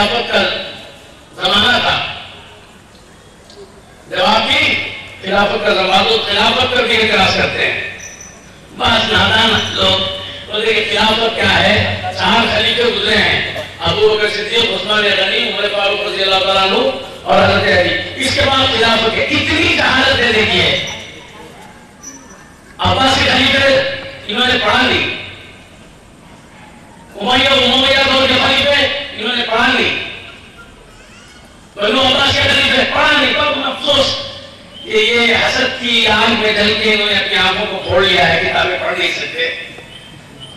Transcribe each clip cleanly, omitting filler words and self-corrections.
خلافت کا زمانہ تھا، جب آپ کی خلافت کا زمانہ، تو خلافت کر کے اعتراض کرتے ہیں بعض نادان لوگ، بولتے کہ خلافت کیا ہے؟ 4 خلیفے گزرے ہیں، ابو بکر صدیق، عثمان غنی، عمر فاروق رضی اللہ تعالیٰ عنہ اور حضرت علی، اس کے بعد خلافت ہے۔ اتنی جہالت دے دیکھی ہے، عباسی خلیفے انہوں نے پڑھا نہیں، امویہ دور کے خلیفے انہوں نے پڑھا نہیں، بنو عباس کے خلیفے پڑھا نہیں۔ کب افسوس کہ یہ حسد کی آگ میں جل کے انہوں نے اپنی آنکھوں کو پھوڑ لیا ہے، کتابیں پڑھ نہیں سکتے،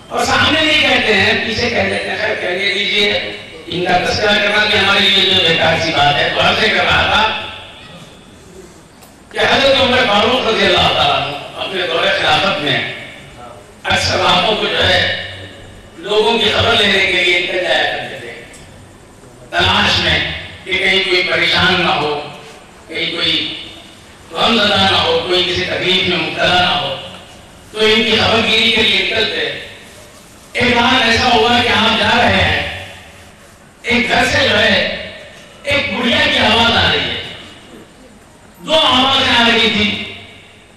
اور سامنے نہیں کہتے ہیں، پیچھے کہہ دیتے ہیں۔ خیر کہنے دیجیے، ان کا تذکرہ کرنا بھی ہمارے لیے جو بیکار سی بات ہے۔ تو عرض کر رہا تھا کہ حضرت عمر فاروق رضی اللہ تعالیٰ عنہ اپنے دور خلافت میں اکثر راتوں کو جو ہے لوگوں کی خبر لینے کے لیے نکل جایا کرتے تھے، تلاش میں کہ کہیں کوئی پریشان نہ ہو، کہیں کوئی غم زدہ نہ ہو، کوئی کسی تکلیف میں مبتلا نہ ہو، تو ان کی خبر گیری کے لیے نکلتے۔ ایک بار ایسا ہوا کہ آپ جا رہے ہیں، ایک گھر سے جو ہے ایک بڑھیا کی آواز آ رہی ہے، 2 آوازیں آ رہی تھی،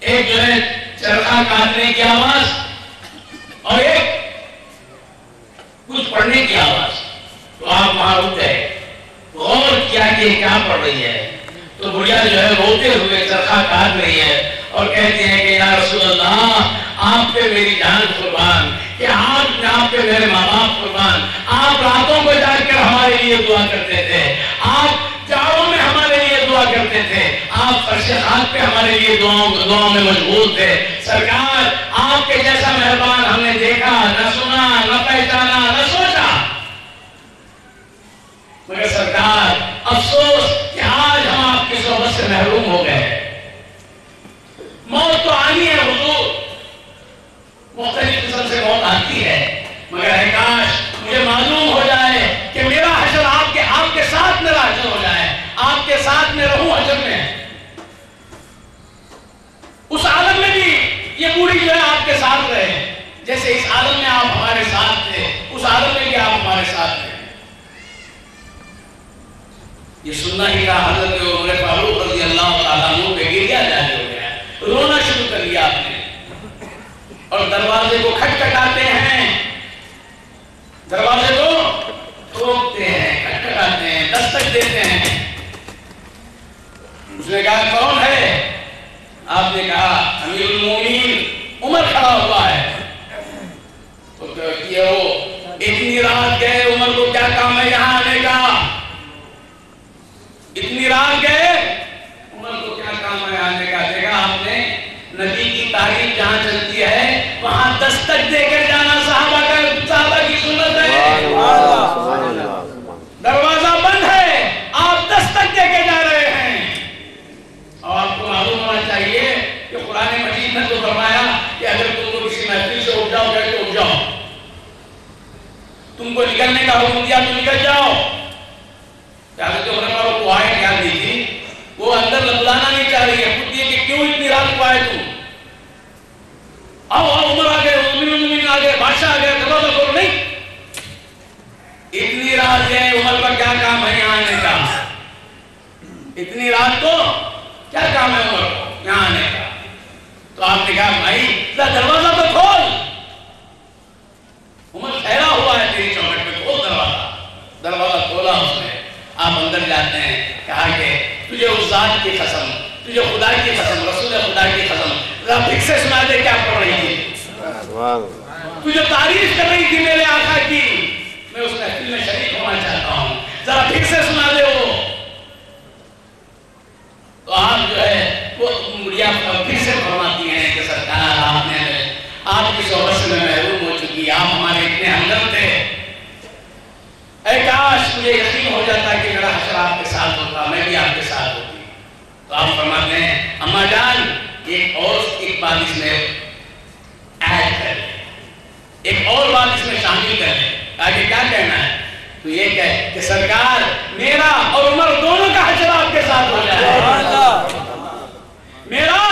ایک جو ہے چرخا کاٹنے کی آواز اور ایک کچھ پڑھنے کی آواز۔ تو آپ وہاں رک گئے، غور کیا کہ کیا پڑھ رہی ہے، تو بڑھیا جو ہے روتے ہوئے چرخا کاٹ رہی ہے اور کہتے ہیں کہ یا رسول اللہ، آپ پہ میری جان قربان، کہ آپ پہ میرے ماں باپ قربان، آپ راتوں کو جاگ کر ہمارے لیے دعا کرتے تھے، آپ جاڑوں میں ہمارے لیے دعا کرتے تھے، آپ فرش خاک پہ ہمارے لیے دعاؤں میں مشغول تھے۔ سرکار آپ کے جیسا مہربان ہم نے دیکھا، نہ سنا، نہ پہچانا، نہ سوچا، مگر سرکار افسوس کہ آج ہم آپ کی صحبت سے محروم ہو گئے۔ موت تو آنی ہے حضور، مختلف قسم سے موت آتی ہے، مگر ہے کاش مجھے معلوم ہو جائے کہ میرا حشر آپ کے ساتھ میرا حشر ہو جائے، آپ کے ساتھ میں رہوں حشر میں، اس عالم میں بھی یہ بوڑھی جو ہے آپ کے ساتھ رہے، جیسے اس عالم میں آپ ہمارے ساتھ تھے، اس عالم میں بھی آپ ہمارے ساتھ تھے۔ یہ سننا ہی تھا، حضرت عمر فاروق رضی اللہ تعالیٰ عنہ پہ گریا جاری ہو گیا، رونا شروع کر دیا آپ نے، اور دروازے کو کھٹکھٹاتے ہیں، دروازے کو ٹھوکتے ہیں، کھٹکھٹاتے ہیں، دستک دیتے ہیں۔ اس نے کہا کون ہے؟ آپ نے کہا امیر المومنین عمر کھڑا ہوا ہے۔ تو کہتی ہے وہ اتنی رات گئے، عمر کو کیا کام ہے یہاں آنے کا؟ اتنی رات گئے، عمر کو کیا کام ہے آنے کا؟ دیکھا آپ نے نبی کی تعریف جہاں چلتی ہے وہاں دستک دے کر جانا صحابہ کی سنت ہے۔ دروازہ بند ہے، آپ دستک دے کے جا رہے ہیں، اور آپ کو معلوم ہونا چاہیے کہ قرآن مجید نے تو فرمایا کہ اگر تم کو کسی محفل سے اٹھ جاؤ گے تو اٹھ جاؤ، تم کو نکلنے کا حکم دیا تو نکل جاؤ۔ حضرت عمر فاروق کو آئے کیا دی تھی؟ وہ اندر لبلانا نہیں چاہ رہی ہے، پوچھتی ہے کہ کیوں اتنی رات کو آئے تم؟ آؤ عمر آ گئے، امیر المومنین آ گئے، بادشاہ آ گئے، دروازہ کھولو۔ نہیں، اتنی رات گئے، عمر کا کیا کام ہے یہاں آنے کا؟ اتنی رات کو کیا کام ہے عمر کو یہاں آنے کا؟ تو آپ نے کہا بھائی دروازہ تو کھول، عمر ٹھہرا ہوا ہے تیری چوکھٹ پہ، کھول دروازہ۔ دروازہ کھولا اس نے، آپ اندر جاتے ہیں، کہا کہ تجھے اس ذات کی قسم، تجھے خدا کی قسم، رسول خدا کی قسم، ذرا پھر سے سنا دے کیا پڑھ رہی تھی، تجھے تعریف کر رہی تھی میرے آقا کی، میں اس محفل میں شریک ہونا چاہتا ہوں، ذرا پھر سے سنا دے وہ۔ تو آپ جو ہے وہ مڑیا پھر سے فرماتی ہیں کہ سرکار آپ کی صحبت سے میں محروم ہو چکی، آپ ہمارے اتنے ہمدرد تھے، اے کاش مجھے یقین ہو جاتا کہ میرا حشر آپ کے ساتھ ہوتا، میں بھی آپ کے ساتھ ہوتی۔ تو آپ فرماتے ہیں اماں جان ایک بات اس میں ایڈ کر لیں، ایک اور بات اس میں شامل کر لیں، آگے کیا کہنا ہے؟ تو یہ کہے کہ سرکار میرا اور عمر دونوں کا حشر آپ کے ساتھ ہو جائے، میرا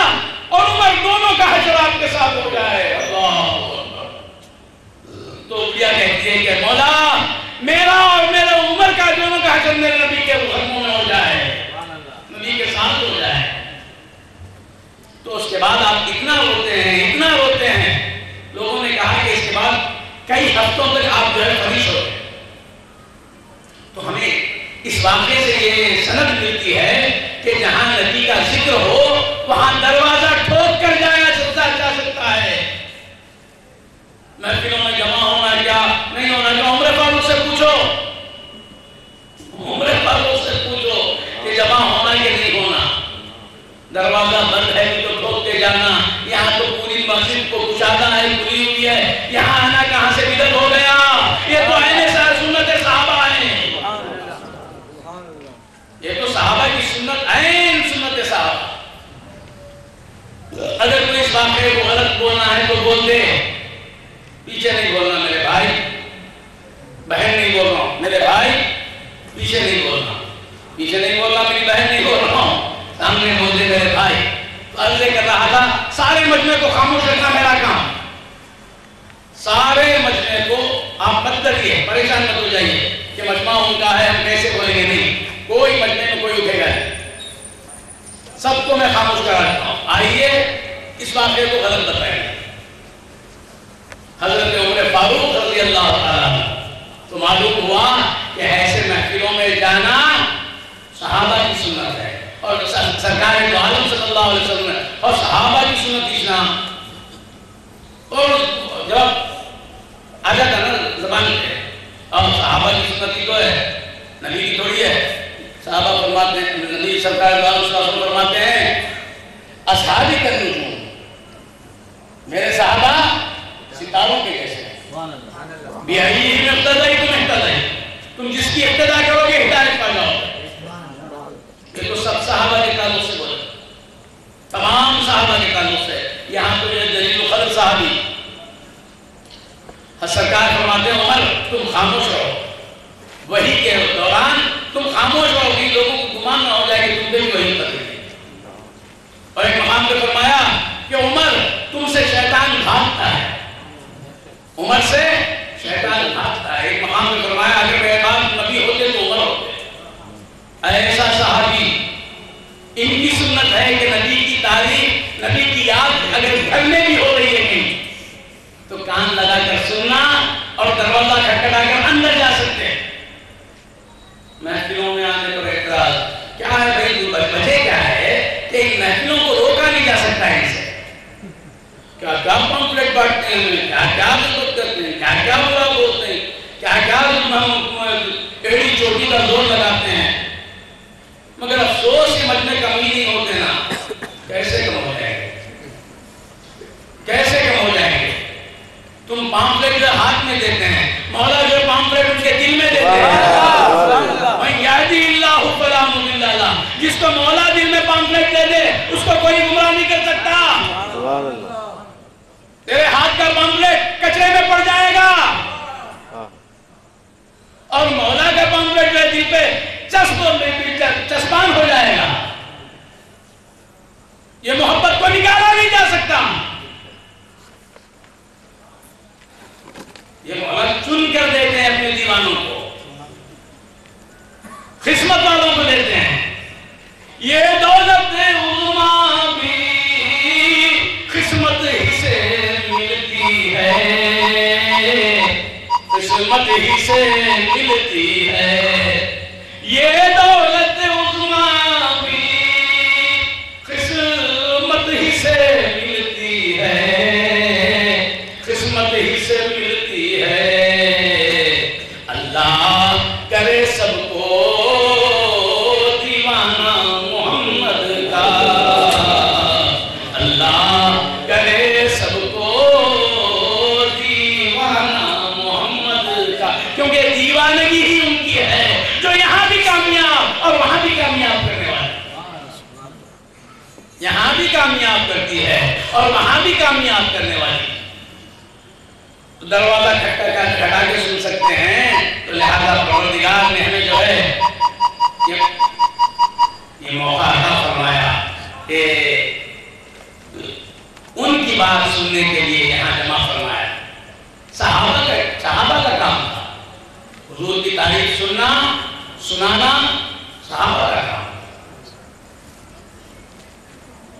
اور عمر دونوں کا حشر آپ کے ساتھ ہو جائے۔ اللہ تو کیا کہتی ہے کہ مولا میرا اور میرے عمر کا دونوں کا میرے نبی کے قدموں میں ہو جائے، نبی کے ساتھ ہو جائے۔ تو اس کے بعد آپ اتنا روتے ہیں، اتنا روتے ہیں، لوگوں نے کہا کہ اس کے بعد کئی ہفتوں تک آپ جو ہے فرش ہوتے ہیں۔ تو ہمیں اس واقعے سے یہ سند ملتی ہے کہ جہاں نبی کا ذکر ہو وہاں دروازہ ٹھوک کر جا سکتا ہے۔ محفلوں میں جمع ہونا کیا نہیں ہونا کیا، عمر فاروق سے پوچھو، عمر فاروق سے پوچھو کہ جمع ہونا یا نہیں ہونا۔ دروازہ بند ہے تو ٹھوک کے جانا، یہاں تو پوری مسجد کو کشادہ ہے، کھلی ہوئی ہے، یہاں آنا کہاں سے بدعت ہو گیا؟ یہ تو عین سنت صحابہ ہیں، یہ تو صحابہ کی سنت، عین سنت صحابہ۔ اگر کوئی اس واقعے کو غلط بولنا ہے تو بول دے، پیچھے نہیں بولنا میرے بھائی، بہن نہیں بول رہا ہوں میرے بھائی، پیچھے نہیں بولنا، پیچھے نہیں بولنا میری بہن نہیں بول رہا ہوں، سامنے بول دے میرے بھائی۔ تو عرض کر رہا تھا سارے مجمع کو خاموش رکھنا میرا کام، سارے مجمع کو آپ مت کریے، پریشان مت ہو جائیے کہ مجمع ان کا ہے ہم کیسے بولیں گے، نہیں، کوئی مجمع میں کوئی اٹھے گا نہیں، سب کو میں خاموش کرا رہتا ہوں۔ آئیے اس واقعے کو غلط بتائیں۔ حضرت عمر فاروق رضی اللہ تعالیٰ تو معلوم ہوا کہ ایسے محفلوں میں جانا صحابہ کی سنت ہے، اور سرکار دو عالم صلی اللہ علیہ وسلم اور صحابہ کی سنت اسنا، اور جب آ جاتا نا زبان پہ، اور صحابہ کی سنت ہی تو ہے، نبی کی تھوڑی ہے۔ صحابہ فرماتے ہیں، نبی سرکار دو عالم صلی اللہ علیہ وسلم فرماتے ہیں اصحابی النجوم، میرے صحابہ ستاروں کے جیسے بیائی اقتدائی تم اقتدائی، تم جس کی اقتدا کرو گے ہدایت پا جاؤ گے۔ یہ تو سب صحابہ کے تعلق سے بولے، تمام صحابہ کے تعلق سے۔ یہاں تو یہ جلیل القدر صحابی سرکار فرماتے ہیں عمر تم خاموش رہو، وحی کے دوران تم خاموش رہو کہ لوگوں کو گمان نہ ہو جائے کہ تم بھی وحی کر رہے۔ اور ایک مقام پہ فرمایا کہ عمر تم سے شیطان بھاگتا ہے، عمر سے شیطان بھاگتا ہے۔ ایک مقام پہ فرمایا اگر میرے بعد نبی ہوتے تو عمر ہوتے۔ ایسا صحابی، ان کی سنت ہے کہ نبی کی تعریف، نبی کی یاد اگر گھر میں بھی ہو رہی ہے کہیں تو کان لگا کر سننا اور دروازہ کھٹکھٹا کر اندر جا سکتے ہیں۔ محفلوں میں آنے پر اعتراض کیا ہے بھائی، وجہ کیا ہے کہ ان محفلوں کو روکا نہیں جا سکتا ہے اسے، کیا کیا پمفلٹ بانٹتے ہیں، کیا کیا غیبت کرتے ہیں، کیا کیا برا بولتے ہیں، کیا کیا ایڑی چوٹی کا زور لگاتے ہیں، مگر افسوس یہ مجمع کم ہی نہیں ہوتے نا۔ کیسے کم ہو جائیں گے، کیسے کم ہو جائیں گے؟ تم پامفلٹ جو ہاتھ میں دیتے ہیں، مولا جو پامفلٹ ان کے دل میں دیتے ہیں، وَإِن يَهْدِ اللَّهُ فَلَا مُضِلَّ لَهُ، جس کو مولا دل میں پامفلٹ دے دے اس کو کوئی گمراہ نہیں کر سکتا۔ تیرے ہاتھ کا پامفلٹ کچرے میں پڑ جائے گا اور مولا کا پامفلٹ جو دل پہ چسپان ہو جائے گا، یہ محبت کو نکالا نہیں جا سکتا۔ یہ مولا چن کر دیتے ہیں اپنے دیوانوں کو، قسمت والوں کو دیتے ہیں۔ یہ دولت عظمیٰ بھی قسمت ہی سے ملتی ہے، قسمت ہی سے ملتی ہے۔ یہ دولت عظمیٰ بھی قسمت ہی سے ملتی ہے، قسمت ہی سے ملتی ہے۔ اللہ کرے سب کو دیوانہ محمد کا، اللہ کرے سب کو دیوانہ محمد کا، کیونکہ دیوانگی ہی ان کی ہے جو یہاں بھی کامیاب اور وہاں بھی کامیاب کرنے والی، یہاں بھی کامیاب کرتی ہے اور وہاں بھی کامیاب کرنے والی۔ دروازہ کھٹکھٹا کے سن سکتے ہیں، تو لہذا پروردگار نے ہمیں جو ہے یہ موقع عطا فرمایا کہ ان کی بات سننے کے لیے یہاں جمع فرمایا۔ صحابہ کا کام تھا حضور کی تعریف سننا، سنانا صحابہ کا کام.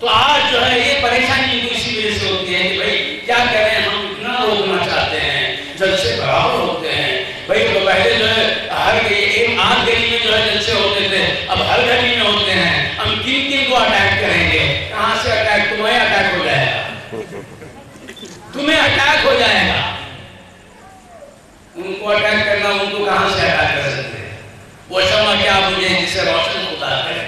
تو آج جو ہے یہ پریشانی اسی وجہ سے ہوتی ہے کہ بھائی کیا کریں, ہم اتنا روکنا چاہتے ہیں, جلسے برابر ہوتے ہیں. بھائی تو پہلے جو ہے ہر ایک آدھ گلی میں جو ہے جلسے ہوتے تھے, اب ہر گلی میں ہوتے ہیں. ہم کن کو اٹیک کریں گے؟ کہاں سے اٹیک؟ تمہیں اٹیک ہو جائے گا, تمہیں اٹیک ہو جائے گا. ان کو اٹیک کرنا, ان کو کہاں سے اٹیک کر سکتے ہیں؟ وہ شمع کیا مجھے جسے روشن خدا کرے,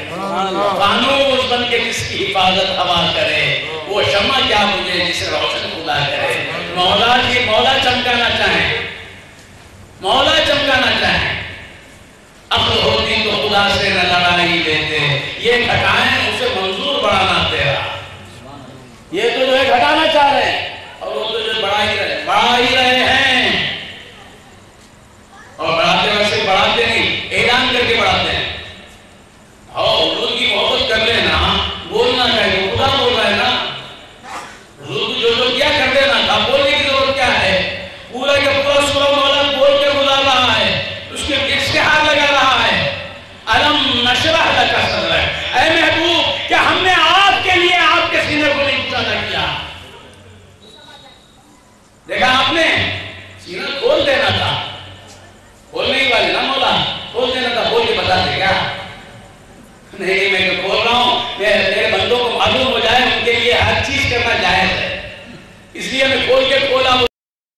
فانوس بن کے جس کی حفاظت ہوا کرے. وہ شمع کیا مجھے جسے روشن خدا کرے. مولا جی مولا چمکانا چاہیں, مولا چمکانا چاہیں. عقل ہوتی تو خدا سے نہ لڑائی لیتے. یہ گھٹائیں اسے منظور بڑھانا تیرا. یہ تو جو ہے گھٹانا چاہ رہے ہیں, اور وہ تو جو بڑھا ہی رہے ہیں. اور بڑھاتے ویسے بڑھاتے نہیں, اعلان کر کے بڑھاتے ہیں. حضور کی محبت کر لینا, بولنا چاہیے. خدا بول رہا ہے نا, حضور جو کیا کر دینا تھا, بولنے کی ضرورت کیا ہے؟ پورا کا پورا سورہ مولا بول کے گزار رہا ہے, اس کے اشتہار لگا رہا ہے. الم نشرح لک صدرک, اے محبوب کہ ہم نے آپ کے لیے آپ کے سینے کو نہیں کچا کیا. دیکھا آپ نے, سینہ کھول دینا تھا. کھولنے ہی والے نا مولا, کھول دینا تھا. بول کے بتا دے کیا نہیں, میں کھول رہا ہوں, میرے بندوں کو معلوم ہو جائے ان کے لیے ہر چیز کرنا جائز ہے, اس لیے میں کھول کے کھولا.